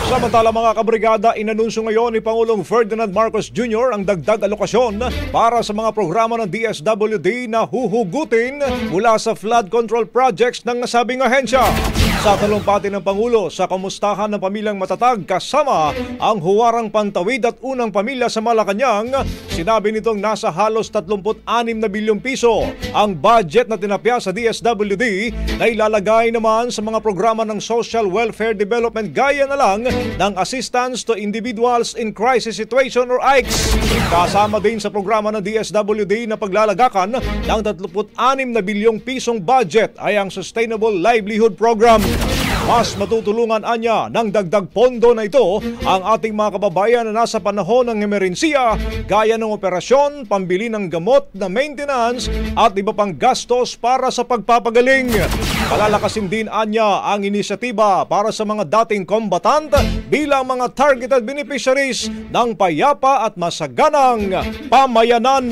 Samantala mga kabrigada, inanunsyo ngayon ni Pangulong Ferdinand Marcos Jr. ang dagdag alokasyon para sa mga programa ng DSWD na huhugutin mula sa flood control projects ng nasabing ahensya. Sa talumpati ng Pangulo sa kamustahan ng pamilyang matatag kasama ang huwarang pantawid at unang pamilya sa Malacanang, sinabi nitong nasa halos 36 na bilyong piso ang budget na tinapya sa DSWD na ilalagay naman sa mga programa ng Social Welfare Development gaya na lang ng Assistance to Individuals in Crisis Situation or AICS. Kasama din sa programa ng DSWD na paglalagakan ng 36 na bilyong pisong budget ay ang Sustainable Livelihood Program. Mas matutulungan anya ng dagdag pondo na ito ang ating mga kababayan na nasa panahon ng emerhensiya gaya ng operasyon, pambili ng gamot na maintenance at iba pang gastos para sa pagpapagaling. Palalakasin din anya ang inisyatiba para sa mga dating kombatant bilang mga targeted beneficiaries ng payapa at masaganang pamayanan.